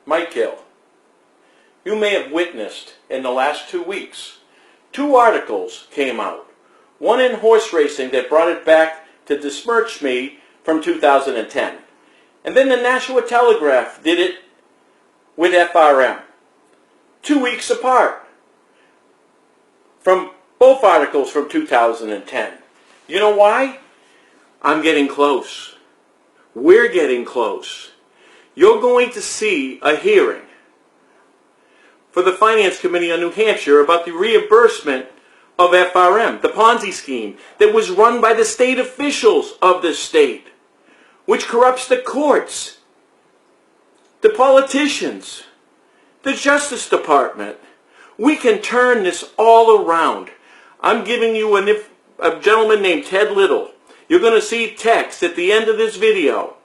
Michael, you may have witnessed in the last 2 weeks, 2 articles came out. One in horse racing that brought it back to besmirch me from 2010. And then the Nashua Telegraph did it with FRM. 2 weeks apart from both articles from 2010. You know why? I'm getting close. We're getting close. You're going to see a hearing for the Finance Committee on New Hampshire about the reimbursement of FRM, the Ponzi scheme that was run by the state officials of this state, which corrupts the courts, the politicians, the Justice Department. We can turn this all around. I'm giving you a gentleman named Ted Little. You're going to see text at the end of this video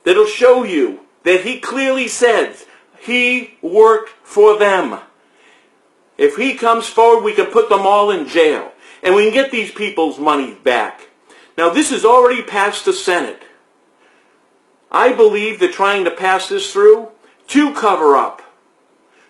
that'll show you that he clearly says he worked for them. If he comes forward, we can put them all in jail. And we can get these people's money back. Now, this is already passed the Senate. I believe they're trying to pass this through to cover up,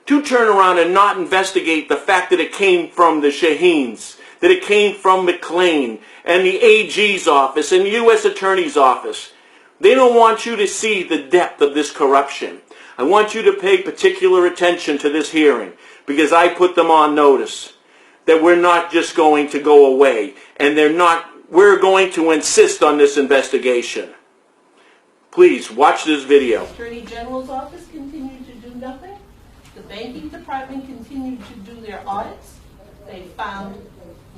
to turn around and not investigate the fact that it came from the Shaheens, that it came from McLean and the AG's office and the U.S. Attorney's office. They don't want you to see the depth of this corruption. I want you to pay particular attention to this hearing because I put them on notice that we're not just going to go away and we're going to insist on this investigation. Please watch this video. The Attorney General's office continued to do nothing. The banking department continued to do their audits. They found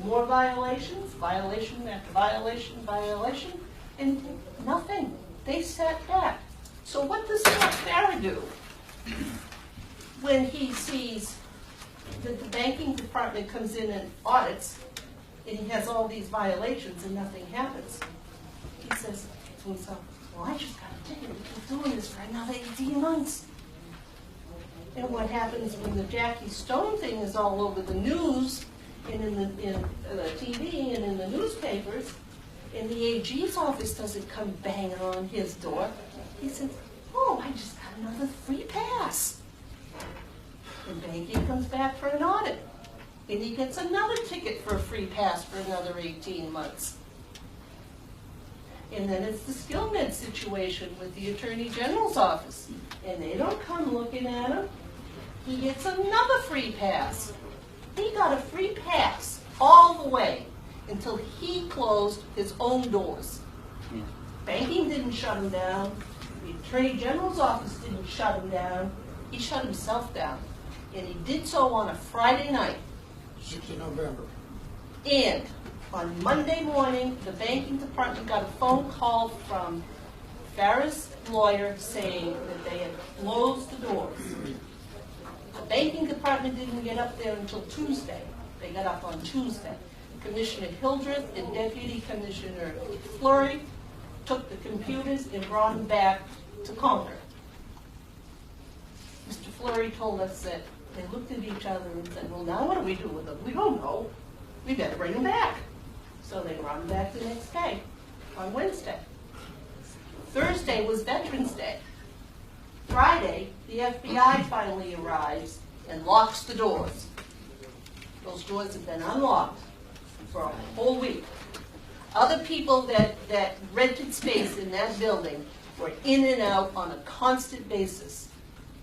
more violations, violation after violation, and nothing. They sat back. So what does Scott Farah do when he sees that the banking department comes in and audits and he has all these violations and nothing happens? He says to himself, well, I just got a ticket to keep doing this for another 18 months. And what happens when the Jackie Stone thing is all over the news and in the TV and in the newspapers, and the AG's office doesn't come banging on his door, he says, oh, I just got another free pass. And banking comes back for an audit, and he gets another ticket for a free pass for another 18 months. And then it's the SkillMed situation with the Attorney General's office, and they don't come looking at him. He gets another free pass. He got a free pass all the way until he closed his own doors. Banking didn't shut him down. The Attorney General's office didn't shut him down. He shut himself down. And he did so on a Friday night. 6th of November. And on Monday morning, the banking department got a phone call from Farah's lawyer saying that they had closed the doors. The banking department didn't get up there until Tuesday. They got up on Tuesday. Commissioner Hildreth and Deputy Commissioner Fleury took the computers and brought them back to Concord. Mr. Fleury told us that they looked at each other and said, well, now what do we do with them? We don't know. We better bring them back. So they brought them back the next day, on Wednesday. Thursday was Veterans Day. Friday, the FBI finally arrives and locks the doors. Those doors have been unlocked for a whole week. Other people that rented space in that building were in and out on a constant basis.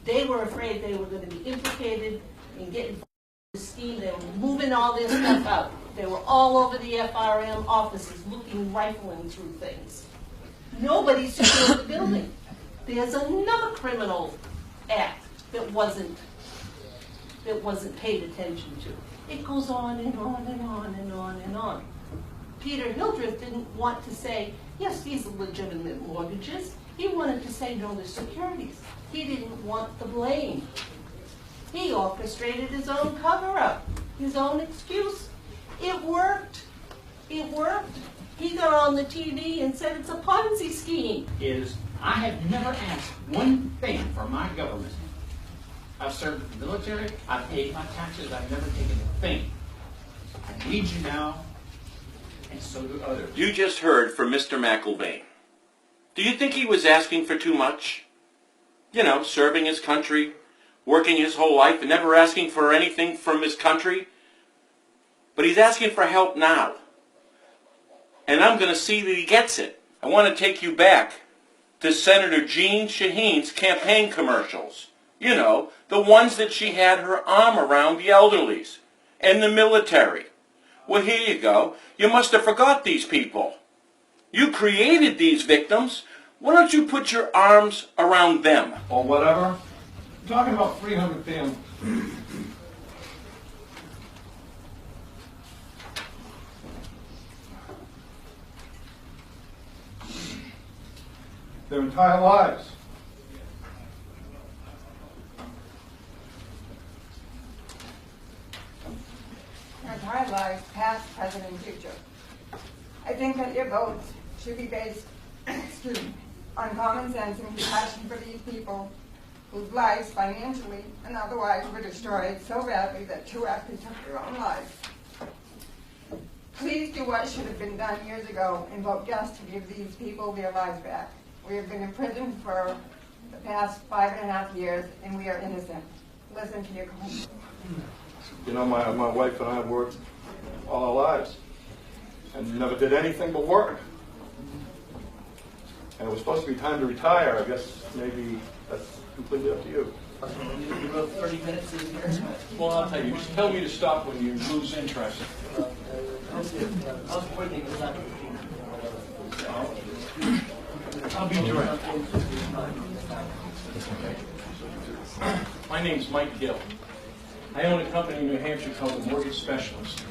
They were afraid they were going to be implicated in getting the scheme. They were moving all this stuff out. They were all over the FRM offices looking, rifling through things. Nobody secured the building. There's another criminal act that wasn't paid attention to. It goes on and on and on and on and on. Peter Hildreth didn't want to say, yes, these are legitimate mortgages. He wanted to say, no, they're securities. He didn't want the blame. He orchestrated his own cover-up, his own excuse. It worked. It worked. He got on the TV and said it's a Ponzi scheme. I have never asked one thing from my government. I've served the military, I've paid my taxes, I've never taken a thing. I need you now, and so do others. You just heard from Mr. McElvain. Do you think he was asking for too much? serving his country, working his whole life and never asking for anything from his country. But he's asking for help now. And I'm going to see that he gets it. I want to take you back to Senator Jean Shaheen's campaign commercials. The ones that she had her arm around the elderlies and the military. Well, here you go. You must have forgot these people. You created these victims. Why don't you put your arms around them? Or whatever. I'm talking about 300 families. Their entire lives. Their entire lives, past, present, and future. I think that your votes should be based, excuse me, on common sense and compassion for these people whose lives, financially and otherwise, were destroyed so badly that two actually took their own lives. Please do what should have been done years ago and vote yes to give these people their lives back. We have been in prison for the past 5.5 years, and we are innocent. Listen to your comments. My wife and I worked all our lives and never did anything but work. And it was supposed to be time to retire. I guess maybe that's completely up to you. You wrote 30 minutes in here. Well, I'll tell you. Just tell me to stop when you lose interest. I'll be direct. My name's Mike Gill. I own a company in New Hampshire called the Mortgage Specialist.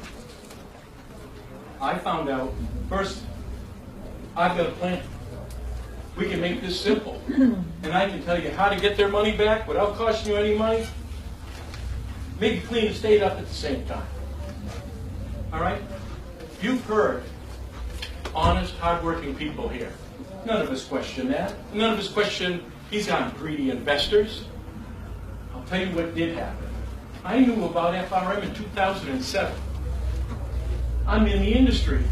I found out, first, I've got a plan. We can make this simple. And I can tell you how to get their money back without costing you any money. Maybe clean the state up at the same time. All right? You've heard honest, hardworking people here. None of us question that. None of us question these aren't greedy investors. I'll tell you what did happen. I knew about FRM in 2007. I'm in the industry.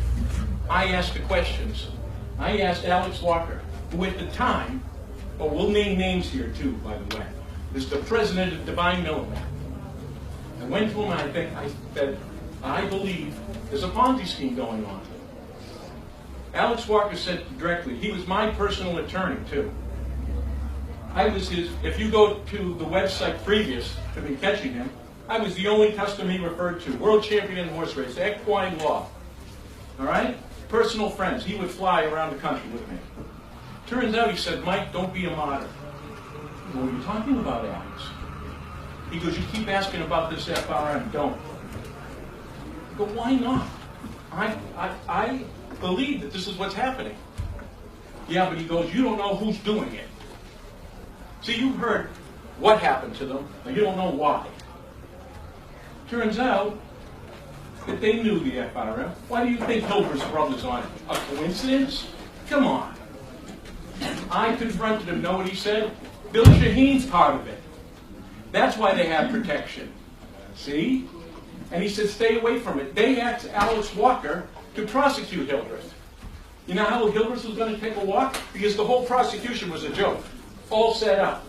I asked the questions. I asked Alex Walker, who at the time, we'll name names here too, by the way, was the president of Divine Milliman. I went to him and I said, I believe there's a Ponzi scheme going on. Alex Walker said directly, he was my personal attorney too. I was his, if you go to the website previous to me catching him, I was the only customer he referred to. World champion in horse race, equine law. All right? Personal friends. He would fly around the country with me. Turns out he said, Mike, don't be a martyr. What are you talking about, Alex? He goes, you keep asking about this FRM, don't. I go, why not? I believe that this is what's happening. Yeah, but he goes, you don't know who's doing it. See, you've heard what happened to them, but you don't know why. Turns out that they knew the FRM. Why do you think Hilbert's brother's on it? A coincidence? Come on. I confronted him. Know what he said? Bill Shaheen's part of it. That's why they have protection. See? And he said, stay away from it. They asked Alex Walker to prosecute Hildreth. You know how Hildreth was going to take a walk? Because the whole prosecution was a joke. All set up.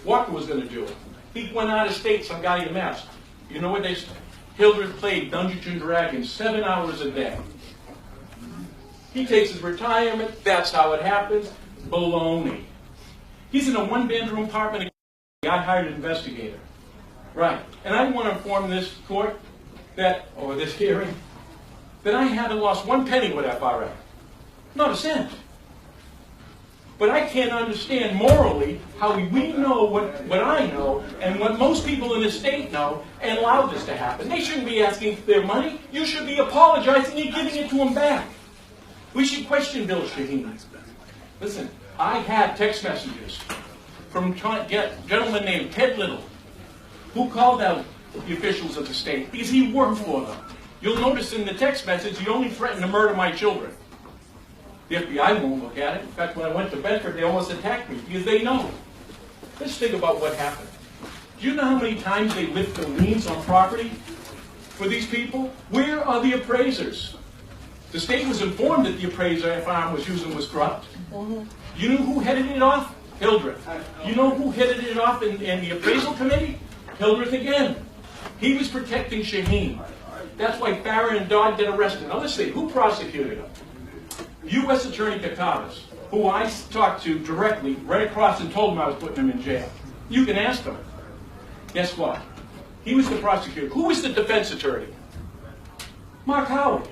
Walker was going to do it. He went out of state, some guy in Mass. You know what they said? Hildreth played Dungeons and Dragons 7 hours a day. He takes his retirement. That's how it happens. Baloney. He's in a one-bedroom apartment. I hired an investigator. Right. And I want to inform this court that, or this hearing, that I haven't lost one penny with FRM. Not a cent. But I can't understand morally how we know what I know and what most people in the state know and allow this to happen. They shouldn't be asking for their money. You should be apologizing and giving it to them back. We should question Bill Shaheen. Listen, I had text messages from a gentleman named Ted Little, who called out the officials of the state because he worked for them. You'll notice in the text message, he only threatened to murder my children. The FBI won't look at it. In fact, when I went to Bedford, they almost attacked me because they know. Let's think about what happened. Do you know how many times they lift the liens on property for these people? Where are the appraisers? The state was informed that the appraiser farm was using was corrupt. You know who headed it off? Hildreth. You know who headed it off in the appraisal committee? Hildreth again. He was protecting Shaheen. That's why Farron and Dodd get arrested. Now let's see, who prosecuted him? U.S. Attorney Kakadas, who I talked to directly right across and told him I was putting him in jail. You can ask him. Guess what? He was the prosecutor. Who was the defense attorney? Mark Howard.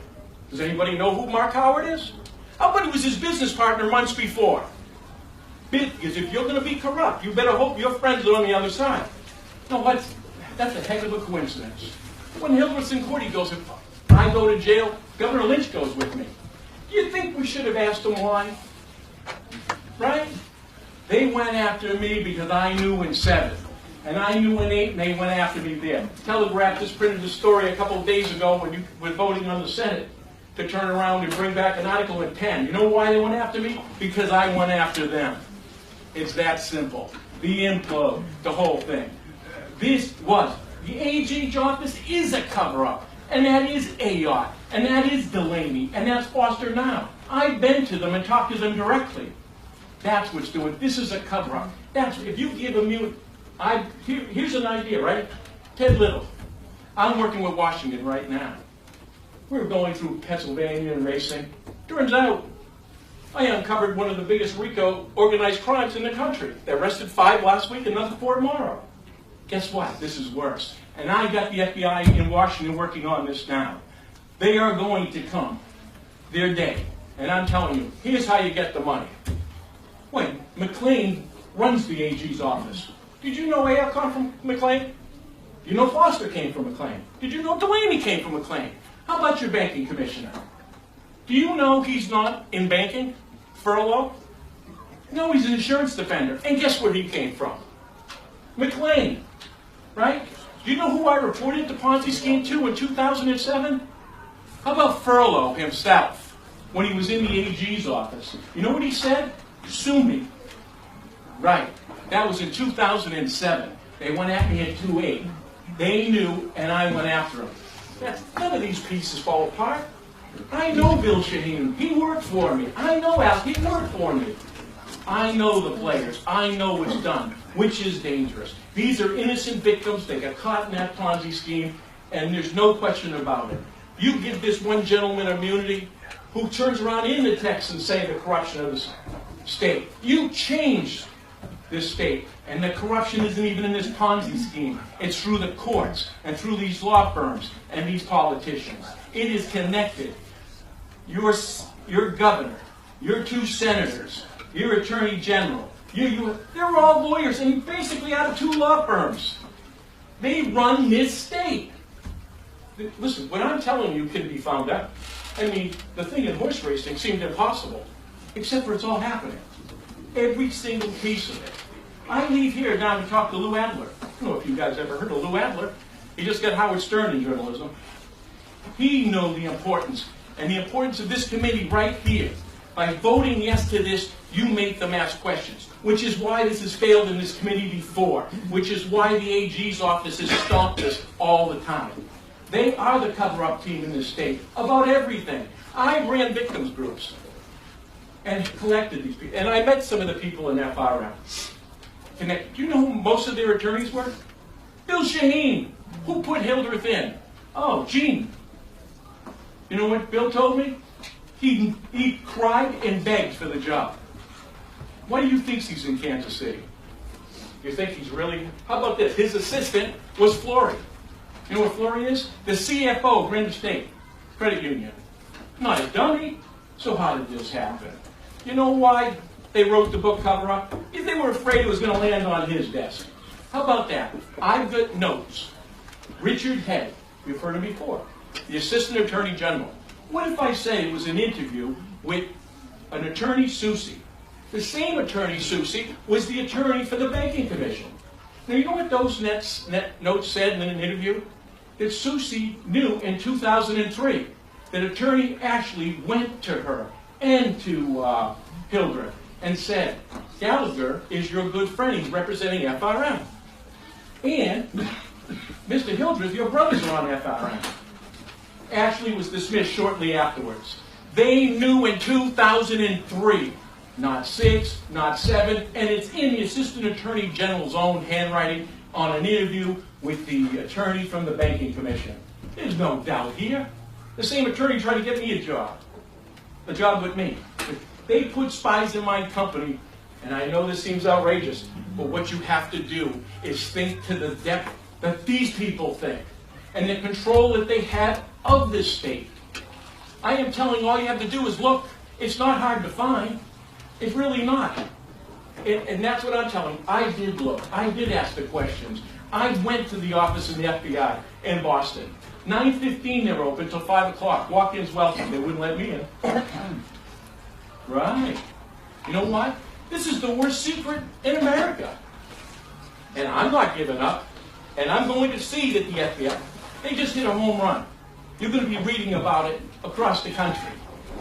Does anybody know who Mark Howard is? How about he was his business partner months before? Because if you're going to be corrupt, you better hope your friends are on the other side. No, that's a heck of a coincidence. When Hildreth's in court, he goes, if I go to jail, Governor Lynch goes with me. Do you think we should have asked him why? Right? They went after me because I knew in 7. And I knew in 8, and they went after me there. Telegraph just printed a story a couple of days ago when you were voting on the Senate to turn around and bring back an article in 10. You know why they went after me? Because I went after them. It's that simple. The implode, the whole thing. This was, the AG's office is a cover-up. And that is Ayotte. And that is Delaney. And that's Foster now. I've been to them and talked to them directly. That's what's doing it. This is a cover-up. That's, if you give them, here's an idea, right? Ted Little. I'm working with Washington right now. We're going through Pennsylvania and racing. Turns out, I uncovered one of the biggest RICO organized crimes in the country. They arrested 5 last week, another 4 tomorrow. Guess what? This is worse. And I got the FBI in Washington working on this now. They are going to come their day. And I'm telling you, here's how you get the money. Wait, McLean runs the AG's office. Did you know Ayotte come from McLean? You know Foster came from McLean. Did you know Delaney came from McLean? How about your banking commissioner? Do you know he's not in banking? Furlough? No, he's an insurance defender. And guess where he came from? McLean. Right? Do you know who I reported the Ponzi scheme to in 2007? How about Furlow himself when he was in the AG's office? You know what he said? Sue me. Right. That was in 2007. They went at me at 2.8. They knew, and I went after them. None of these pieces fall apart. I know Bill Shaheen. He worked for me. I know Al. He worked for me. I know the players. I know what's done, which is dangerous. These are innocent victims. They got caught in that Ponzi scheme, and there's no question about it. You give this one gentleman immunity who turns around in the text and say the corruption of the state. You changed this state, and the corruption isn't even in this Ponzi scheme. It's through the courts and through these law firms and these politicians. It is connected. Your governor, your 2 senators, your attorney general, they're all lawyers, and basically out of 2 law firms. They run this state. Listen, what I'm telling you can be found out. I mean, the thing in horse racing seemed impossible, except for it's all happening. Every single piece of it. I leave here now to talk to Lou Adler. I don't know if you guys ever heard of Lou Adler. He just got Howard Stern in journalism. He knows the importance, and the importance of this committee right here. By voting yes to this, you make them ask questions, which is why this has failed in this committee before, which is why the AG's office has stopped us all the time. They are the cover-up team in this state about everything. I ran victims groups and collected these people. And I met some of the people in FRM. Do you know who most of their attorneys were? Bill Shaheen. Who put Hildreth in? Oh, Gene. You know what Bill told me? He cried and begged for the job. Why do you think he's in Kansas City? You think he's really... How about this? His assistant was Flory. You know what Flory is? The CFO of Greenwich State Credit Union. Not a dummy. So how did this happen? You know why they wrote the book Cover Up? Because they were afraid it was going to land on his desk. How about that? I've got notes. Richard Head, you've heard him before, the Assistant Attorney General. What if I say it was an interview with an attorney, Susie? The same attorney, Susie, was the attorney for the Banking Commission. Now, you know what those notes said in an interview? That Susie knew in 2003 that attorney actually went to her and to Hildreth and said, Gallagher is your good friend. He's representing FRM. And Mr. Hildreth, your brothers are on FRM. Ashley was dismissed shortly afterwards. They knew in 2003 not 6, not 7, and it's in the Assistant Attorney General's own handwriting on an interview with the attorney from the Banking Commission. There's no doubt here. The same attorney tried to get me a job with me. They put spies in my company, and I know this seems outrageous, but what you have to do is think to the depth that these people think, and the control that they have of this state. I am telling you, all you have to do is look. It's not hard to find. It's really not. And that's what I'm telling you. I did look. I did ask the questions. I went to the office of the FBI in Boston. 9:15 they were open till 5 o'clock. Walk-ins welcome. They wouldn't let me in. Right. You know what? This is the worst secret in America. And I'm not giving up. And I'm going to see that the FBI, they just hit a home run. You're going to be reading about it across the country.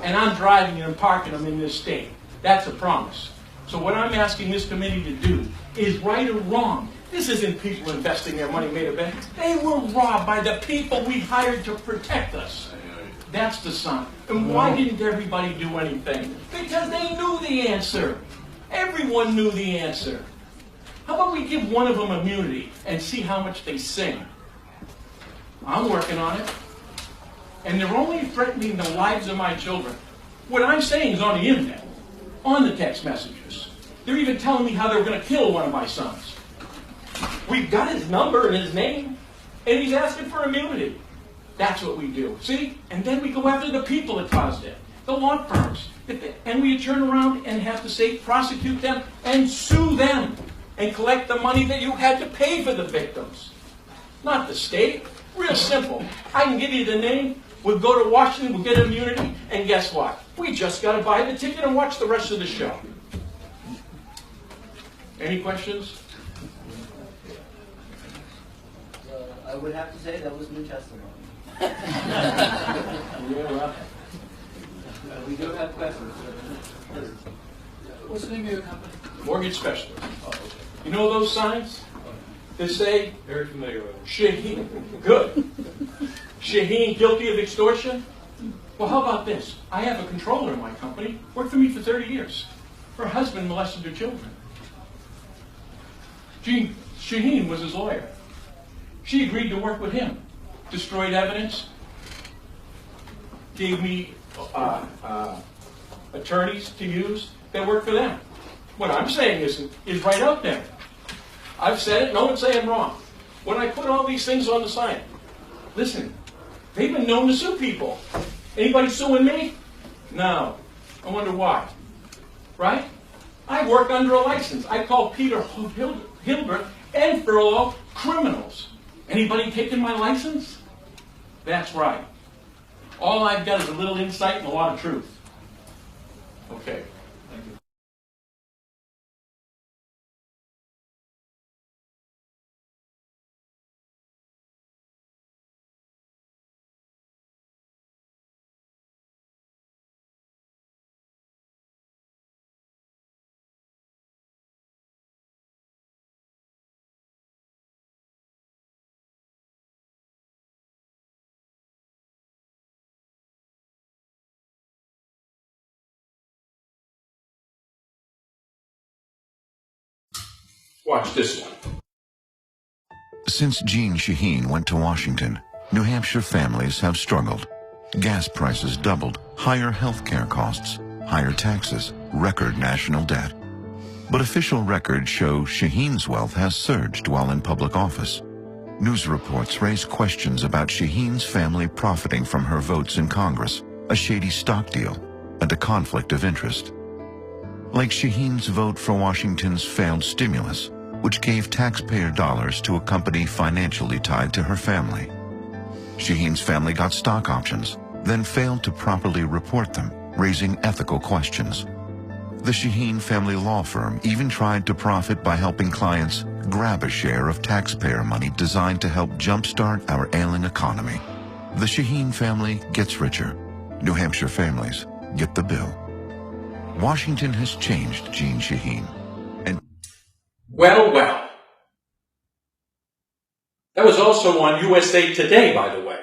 And I'm driving and parking them in this state. That's a promise. So what I'm asking this committee to do is right or wrong. This isn't people investing their money made a bet. They were robbed by the people we hired to protect us. That's the sign. And why didn't everybody do anything? Because they knew the answer. Everyone knew the answer. How about we give one of them immunity and see how much they sing? I'm working on it. And they're only threatening the lives of my children. What I'm saying is on the internet, on the text messages. They're even telling me how they're going to kill one of my sons. We've got his number and his name, and he's asking for immunity. That's what we do. See? And then we go after the people that caused it, the law firms. And we turn around and have to say, prosecute them and sue them and collect the money that you had to pay for the victims. Not the state. Real simple. I can give you the name. We'll go to Washington, we'll get immunity, and guess what? We just got to buy the ticket and watch the rest of the show. Any questions? I would have to say that was new testimony. Yeah, well. We do have questions. What's the name of your company? Mortgage specialist. You know those signs that say, Very familiar with it. Shaheen, good. Shaheen guilty of extortion? Well, how about this? I have a controller in my company, worked for me for 30 years. Her husband molested her children. Shaheen was his lawyer. She agreed to work with him. Destroyed evidence, gave me attorneys to use that work for them. What I'm saying is right out there. I've said it, no one's saying wrong. When I put all these things on the sign, listen, they've been known to sue people. Anybody suing me? No. I wonder why. Right? I work under a license. I call Peter Hilbert and Furlow criminals. Anybody taking my license? That's right. All I've got is a little insight and a lot of truth. Okay. Thank you. Watch this one. Since Jean Shaheen went to Washington, New Hampshire families have struggled. Gas prices doubled, higher health care costs, higher taxes, record national debt. But official records show Shaheen's wealth has surged while in public office. News reports raise questions about Shaheen's family profiting from her votes in Congress, a shady stock deal, and a conflict of interest. Like Shaheen's vote for Washington's failed stimulus, which gave taxpayer dollars to a company financially tied to her family. Shaheen's family got stock options, then failed to properly report them, raising ethical questions. The Shaheen family law firm even tried to profit by helping clients grab a share of taxpayer money designed to help jumpstart our ailing economy. The Shaheen family gets richer. New Hampshire families get the bill. Washington has changed Jean Shaheen. Well, well. That was also on USA Today, by the way.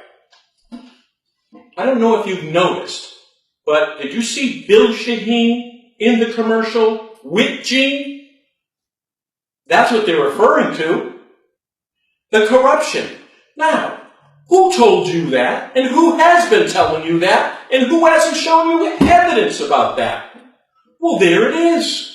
I don't know if you've noticed, but did you see Bill Shaheen in the commercial with Gene? That's what they're referring to. The corruption. Now, who told you that? And who has been telling you that? And who hasn't shown you evidence about that? Well, there it is.